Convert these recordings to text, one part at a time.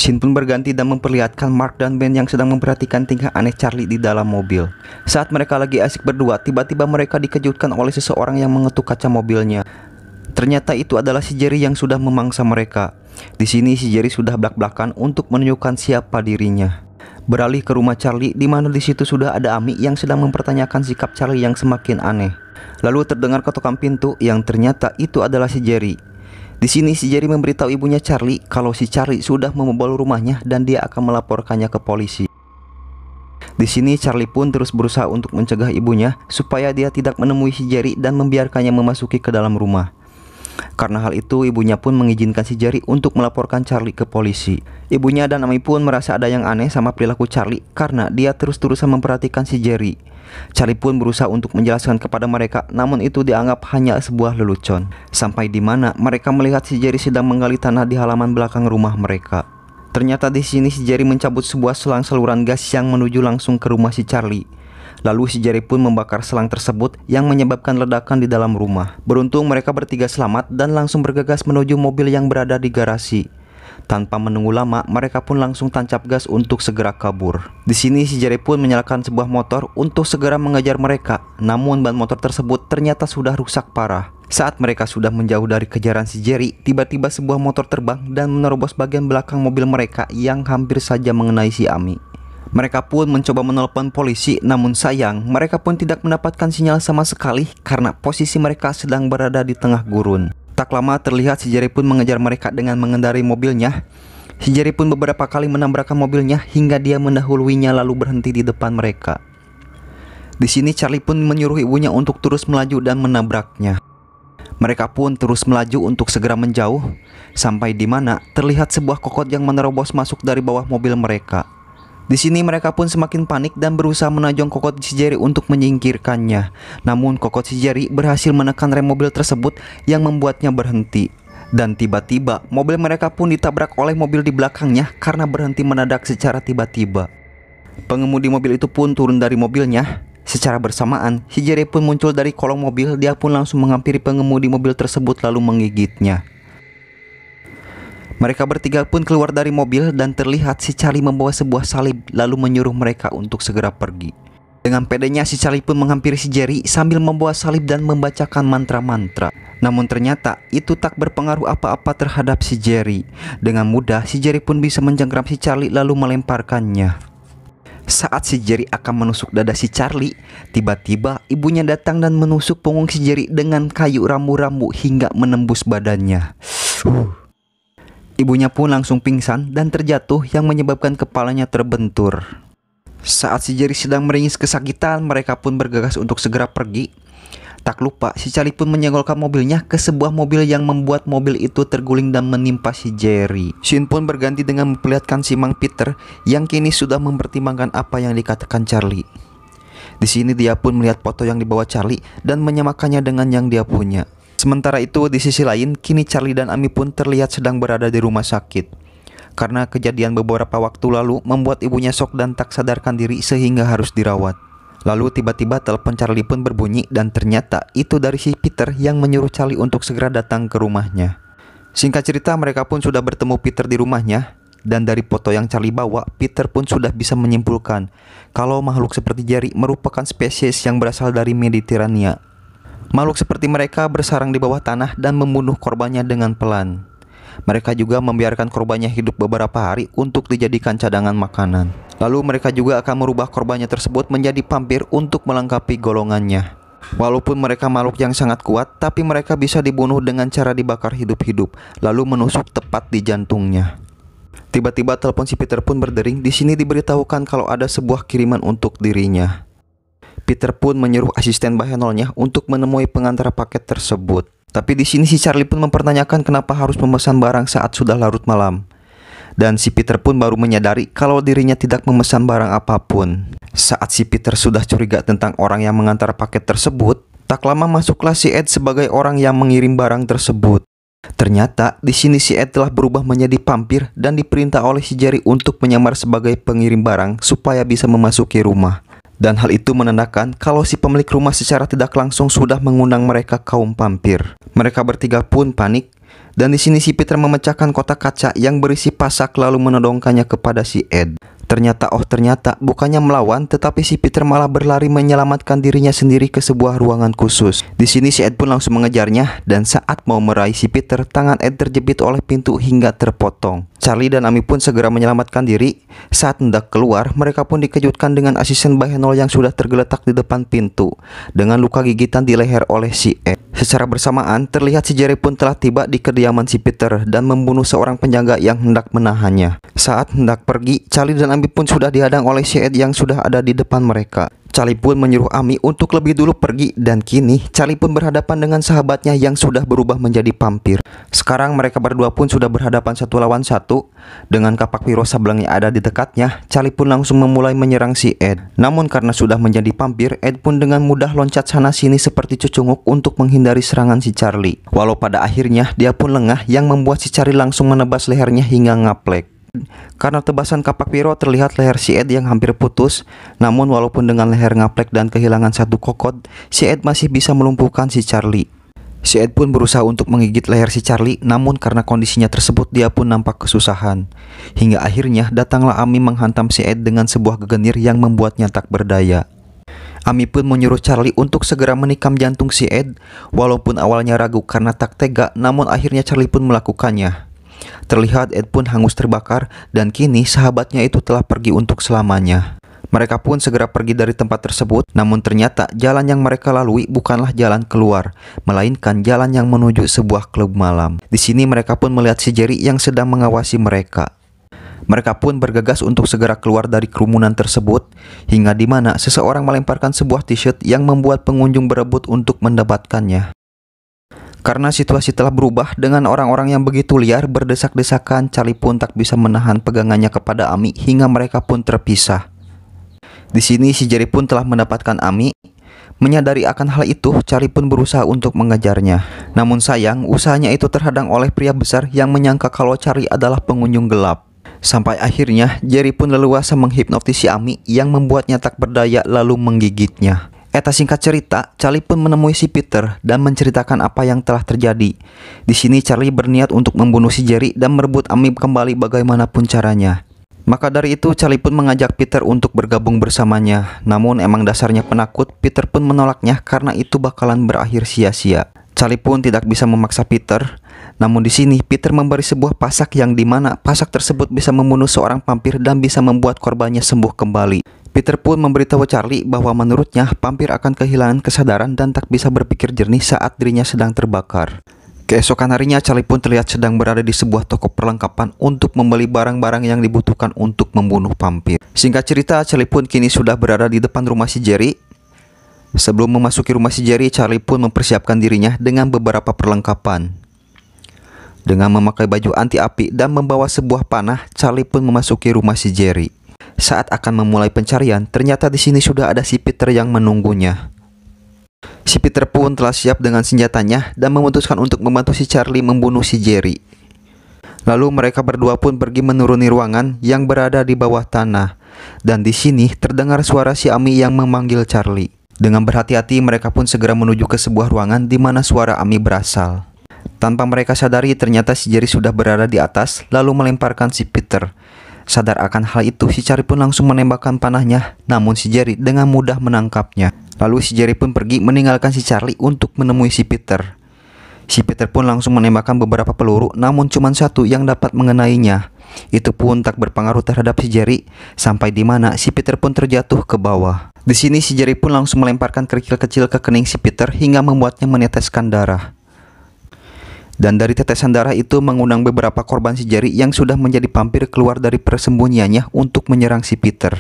Scene pun berganti dan memperlihatkan Mark dan Ben yang sedang memperhatikan tingkah aneh Charlie di dalam mobil. Saat mereka lagi asik berdua, tiba-tiba mereka dikejutkan oleh seseorang yang mengetuk kaca mobilnya. Ternyata itu adalah si Jerry yang sudah memangsa mereka. Di sini si Jerry sudah blak-blakan untuk menunjukkan siapa dirinya. Beralih ke rumah Charlie, di mana di situ sudah ada Amy yang sedang mempertanyakan sikap Charlie yang semakin aneh. Lalu terdengar ketukan pintu yang ternyata itu adalah si Jerry. Di sini si Jerry memberitahu ibunya Charlie kalau si Charlie sudah membobol rumahnya dan dia akan melaporkannya ke polisi. Di sini Charlie pun terus berusaha untuk mencegah ibunya supaya dia tidak menemui si Jerry dan membiarkannya memasuki ke dalam rumah. Karena hal itu, ibunya pun mengizinkan si Jerry untuk melaporkan Charlie ke polisi. Ibunya dan Amy pun merasa ada yang aneh sama perilaku Charlie karena dia terus-terusan memperhatikan si Jerry. Charlie pun berusaha untuk menjelaskan kepada mereka, namun itu dianggap hanya sebuah lelucon. Sampai di mana mereka melihat si Jerry sedang menggali tanah di halaman belakang rumah mereka. Ternyata di sini si Jerry mencabut sebuah selang saluran gas yang menuju langsung ke rumah si Charlie. Lalu si Jerry pun membakar selang tersebut yang menyebabkan ledakan di dalam rumah. Beruntung mereka bertiga selamat dan langsung bergegas menuju mobil yang berada di garasi. Tanpa menunggu lama, mereka pun langsung tancap gas untuk segera kabur. Di sini si Jerry pun menyalakan sebuah motor untuk segera mengejar mereka. Namun ban motor tersebut ternyata sudah rusak parah. Saat mereka sudah menjauh dari kejaran si Jerry, tiba-tiba sebuah motor terbang dan menerobos bagian belakang mobil mereka yang hampir saja mengenai si Amy. Mereka pun mencoba menelepon polisi, namun sayang mereka pun tidak mendapatkan sinyal sama sekali karena posisi mereka sedang berada di tengah gurun. Tak lama terlihat si Jerry pun mengejar mereka dengan mengendarai mobilnya. Si Jerry pun beberapa kali menabrakkan mobilnya hingga dia mendahuluinya lalu berhenti di depan mereka. Di sini Charlie pun menyuruh ibunya untuk terus melaju dan menabraknya. Mereka pun terus melaju untuk segera menjauh sampai di mana terlihat sebuah kokot yang menerobos masuk dari bawah mobil mereka. Di sini mereka pun semakin panik dan berusaha menajong kokot si Jerry untuk menyingkirkannya. Namun kokot si Jerry berhasil menekan rem mobil tersebut yang membuatnya berhenti. Dan tiba-tiba mobil mereka pun ditabrak oleh mobil di belakangnya karena berhenti mendadak secara tiba-tiba. Pengemudi mobil itu pun turun dari mobilnya. Secara bersamaan si Jerry pun muncul dari kolong mobil. Dia pun langsung menghampiri pengemudi mobil tersebut lalu menggigitnya. Mereka bertiga pun keluar dari mobil dan terlihat si Charlie membawa sebuah salib lalu menyuruh mereka untuk segera pergi. Dengan pedenya si Charlie pun menghampiri si Jerry sambil membawa salib dan membacakan mantra-mantra. Namun ternyata itu tak berpengaruh apa-apa terhadap si Jerry. Dengan mudah si Jerry pun bisa menjengkram si Charlie lalu melemparkannya. Saat si Jerry akan menusuk dada si Charlie, tiba-tiba ibunya datang dan menusuk punggung si Jerry dengan kayu rambu-rambu hingga menembus badannya. Ibunya pun langsung pingsan dan terjatuh yang menyebabkan kepalanya terbentur. Saat si Jerry sedang meringis kesakitan, mereka pun bergegas untuk segera pergi. Tak lupa si Charlie pun menyenggolkan mobilnya ke sebuah mobil yang membuat mobil itu terguling dan menimpa si Jerry. Scene pun berganti dengan memperlihatkan si Mang Peter yang kini sudah mempertimbangkan apa yang dikatakan Charlie. Di sini dia pun melihat foto yang dibawa Charlie dan menyamakannya dengan yang dia punya. Sementara itu di sisi lain, kini Charlie dan Amy pun terlihat sedang berada di rumah sakit. Karena kejadian beberapa waktu lalu membuat ibunya shock dan tak sadarkan diri sehingga harus dirawat. Lalu tiba-tiba telepon Charlie pun berbunyi dan ternyata itu dari si Peter yang menyuruh Charlie untuk segera datang ke rumahnya. Singkat cerita mereka pun sudah bertemu Peter di rumahnya. Dan dari foto yang Charlie bawa, Peter pun sudah bisa menyimpulkan kalau makhluk seperti Jerry merupakan spesies yang berasal dari Mediterania. Makhluk seperti mereka bersarang di bawah tanah dan membunuh korbannya dengan pelan. Mereka juga membiarkan korbannya hidup beberapa hari untuk dijadikan cadangan makanan. Lalu mereka juga akan merubah korbannya tersebut menjadi vampir untuk melengkapi golongannya. Walaupun mereka makhluk yang sangat kuat, tapi mereka bisa dibunuh dengan cara dibakar hidup-hidup, lalu menusuk tepat di jantungnya. Tiba-tiba telepon si Peter pun berdering. Di sini diberitahukan kalau ada sebuah kiriman untuk dirinya. Peter pun menyuruh asisten bahenolnya untuk menemui pengantar paket tersebut. Tapi di sini si Charlie pun mempertanyakan kenapa harus memesan barang saat sudah larut malam. Dan si Peter pun baru menyadari kalau dirinya tidak memesan barang apapun. Saat si Peter sudah curiga tentang orang yang mengantar paket tersebut, tak lama masuklah si Ed sebagai orang yang mengirim barang tersebut. Ternyata di sini si Ed telah berubah menjadi vampir dan diperintah oleh si Jerry untuk menyamar sebagai pengirim barang supaya bisa memasuki rumah. Dan hal itu menandakan kalau si pemilik rumah secara tidak langsung sudah mengundang mereka kaum vampir. Mereka bertiga pun panik Dan di sini si Peter memecahkan kotak kaca yang berisi pasak lalu menodongkannya kepada si Ed. Ternyata bukannya melawan, tetapi si Peter malah berlari menyelamatkan dirinya sendiri ke sebuah ruangan khusus. Di sini si Ed pun langsung mengejarnya, dan saat mau meraih si Peter, tangan Ed terjepit oleh pintu hingga terpotong. Charlie dan Amy pun segera menyelamatkan diri. Saat hendak keluar, mereka pun dikejutkan dengan asisten Bahenol yang sudah tergeletak di depan pintu dengan luka gigitan di leher oleh si Ed. Secara bersamaan, terlihat si Jerry pun telah tiba di kediaman si Peter dan membunuh seorang penjaga yang hendak menahannya. Saat hendak pergi, Charlie dan Amy pun sudah dihadang oleh si Ed yang sudah ada di depan mereka. Charlie pun menyuruh Amy untuk lebih dulu pergi, dan kini Charlie pun berhadapan dengan sahabatnya yang sudah berubah menjadi vampir. Sekarang mereka berdua pun sudah berhadapan satu lawan satu. Dengan kapak Wiro Sableng yang ada di dekatnya, Charlie pun langsung memulai menyerang si Ed. Namun karena sudah menjadi vampir, Ed pun dengan mudah loncat sana sini seperti cucunguk untuk menghindari serangan si Charlie. Walau pada akhirnya dia pun lengah yang membuat si Charlie langsung menebas lehernya hingga ngaplek. Karena tebasan kapak Wiro terlihat leher si Ed yang hampir putus. Namun walaupun dengan leher ngaplek dan kehilangan satu kokot, si Ed masih bisa melumpuhkan si Charlie. Si Ed pun berusaha untuk menggigit leher si Charlie, namun karena kondisinya tersebut dia pun nampak kesusahan. Hingga akhirnya datanglah Amy menghantam si Ed dengan sebuah gegenir yang membuatnya tak berdaya. Amy pun menyuruh Charlie untuk segera menikam jantung si Ed. Walaupun awalnya ragu karena tak tega, namun akhirnya Charlie pun melakukannya. Terlihat Ed pun hangus terbakar, dan kini sahabatnya itu telah pergi untuk selamanya. Mereka pun segera pergi dari tempat tersebut, namun ternyata jalan yang mereka lalui bukanlah jalan keluar, melainkan jalan yang menuju sebuah klub malam. Di sini mereka pun melihat si Jerry yang sedang mengawasi mereka. Mereka pun bergegas untuk segera keluar dari kerumunan tersebut, hingga di mana seseorang melemparkan sebuah t-shirt yang membuat pengunjung berebut untuk mendapatkannya. Karena situasi telah berubah dengan orang-orang yang begitu liar berdesak-desakan, Charlie pun tak bisa menahan pegangannya kepada Amy hingga mereka pun terpisah. Di sini si Jerry pun telah mendapatkan Amy. Menyadari akan hal itu, Charlie pun berusaha untuk mengejarnya. Namun sayang, usahanya itu terhadang oleh pria besar yang menyangka kalau Charlie adalah pengunjung gelap. Sampai akhirnya Jerry pun leluasa menghipnotis si Amy yang membuatnya tak berdaya lalu menggigitnya. Eta singkat cerita, Charlie pun menemui si Peter dan menceritakan apa yang telah terjadi. Di sini Charlie berniat untuk membunuh si Jerry dan merebut Amy kembali bagaimanapun caranya. Maka dari itu Charlie pun mengajak Peter untuk bergabung bersamanya. Namun emang dasarnya penakut, Peter pun menolaknya karena itu bakalan berakhir sia-sia. Charlie pun tidak bisa memaksa Peter. Namun di sini Peter memberi sebuah pasak yang dimana pasak tersebut bisa membunuh seorang vampir dan bisa membuat korbannya sembuh kembali. Peter pun memberitahu Charlie bahwa menurutnya vampir akan kehilangan kesadaran dan tak bisa berpikir jernih saat dirinya sedang terbakar. Keesokan harinya Charlie pun terlihat sedang berada di sebuah toko perlengkapan untuk membeli barang-barang yang dibutuhkan untuk membunuh vampir. Singkat cerita, Charlie pun kini sudah berada di depan rumah si Jerry. Sebelum memasuki rumah si Jerry, Charlie pun mempersiapkan dirinya dengan beberapa perlengkapan. Dengan memakai baju anti api dan membawa sebuah panah, Charlie pun memasuki rumah si Jerry. Saat akan memulai pencarian, ternyata di sini sudah ada si Peter yang menunggunya. Si Peter pun telah siap dengan senjatanya dan memutuskan untuk membantu si Charlie membunuh si Jerry. Lalu mereka berdua pun pergi menuruni ruangan yang berada di bawah tanah. Dan di sini terdengar suara si Amy yang memanggil Charlie. Dengan berhati-hati mereka pun segera menuju ke sebuah ruangan di mana suara Amy berasal. Tanpa mereka sadari, ternyata si Jerry sudah berada di atas lalu melemparkan si Peter. Sadar akan hal itu, si Charlie pun langsung menembakkan panahnya, namun si Jerry dengan mudah menangkapnya. Lalu si Jerry pun pergi meninggalkan si Charlie untuk menemui si Peter. Si Peter pun langsung menembakkan beberapa peluru, namun cuma satu yang dapat mengenainya. Itu pun tak berpengaruh terhadap si Jerry, sampai di mana si Peter pun terjatuh ke bawah. Di sini si Jerry pun langsung melemparkan kerikil kecil ke kening si Peter hingga membuatnya meneteskan darah. Dan dari tetesan darah itu mengundang beberapa korban si Jerry yang sudah menjadi vampir keluar dari persembunyiannya untuk menyerang si Peter.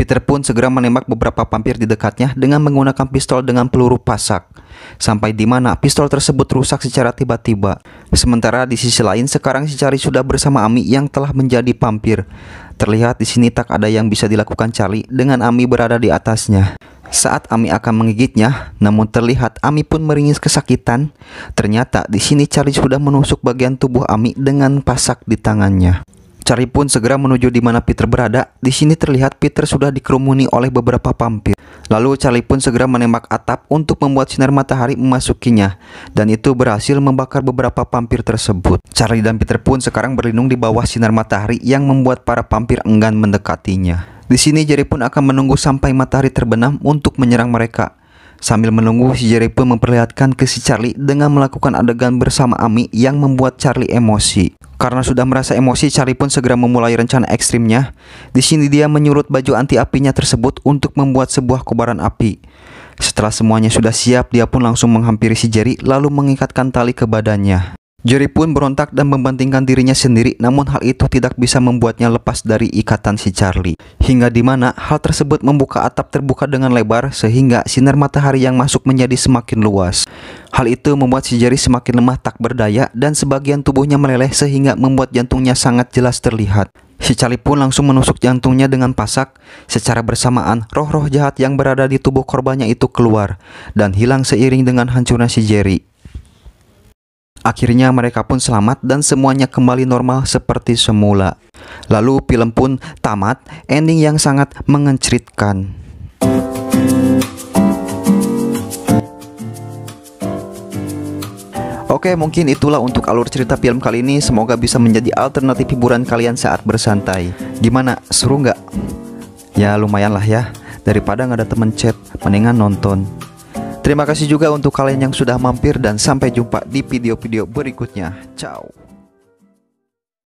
Peter pun segera menembak beberapa vampir di dekatnya dengan menggunakan pistol dengan peluru pasak. Sampai di mana pistol tersebut rusak secara tiba-tiba. Sementara di sisi lain sekarang si Charlie sudah bersama Amy yang telah menjadi vampir. Terlihat di sini tak ada yang bisa dilakukan Charlie dengan Amy berada di atasnya. Saat Amy akan menggigitnya, namun terlihat Amy pun meringis kesakitan. Ternyata di sini Charlie sudah menusuk bagian tubuh Amy dengan pasak di tangannya. Charlie pun segera menuju di mana Peter berada. Di sini terlihat Peter sudah dikerumuni oleh beberapa vampir. Lalu Charlie pun segera menembak atap untuk membuat sinar matahari memasukinya, dan itu berhasil membakar beberapa vampir tersebut. Charlie dan Peter pun sekarang berlindung di bawah sinar matahari yang membuat para vampir enggan mendekatinya. Di sini Jerry pun akan menunggu sampai matahari terbenam untuk menyerang mereka. Sambil menunggu, si Jerry pun memperlihatkan ke si Charlie dengan melakukan adegan bersama Amy yang membuat Charlie emosi. Karena sudah merasa emosi, Charlie pun segera memulai rencana ekstrimnya. Di sini dia menyurut baju anti apinya tersebut untuk membuat sebuah kobaran api. Setelah semuanya sudah siap, dia pun langsung menghampiri si Jerry lalu mengikatkan tali ke badannya. Jerry pun berontak dan membantingkan dirinya sendiri, namun hal itu tidak bisa membuatnya lepas dari ikatan si Charlie. Hingga dimana hal tersebut membuka atap terbuka dengan lebar sehingga sinar matahari yang masuk menjadi semakin luas. Hal itu membuat si Jerry semakin lemah tak berdaya dan sebagian tubuhnya meleleh sehingga membuat jantungnya sangat jelas terlihat. Si Charlie pun langsung menusuk jantungnya dengan pasak. Secara bersamaan, roh-roh jahat yang berada di tubuh korbannya itu keluar dan hilang seiring dengan hancurnya si Jerry. Akhirnya mereka pun selamat dan semuanya kembali normal seperti semula. Lalu film pun tamat, ending yang sangat mengencritkan. Oke, mungkin itulah untuk alur cerita film kali ini. Semoga bisa menjadi alternatif hiburan kalian saat bersantai. Gimana, seru nggak? Ya lumayan lah ya, daripada nggak ada temen chat, mendingan nonton. Terima kasih juga untuk kalian yang sudah mampir dan sampai jumpa di video-video berikutnya. Ciao.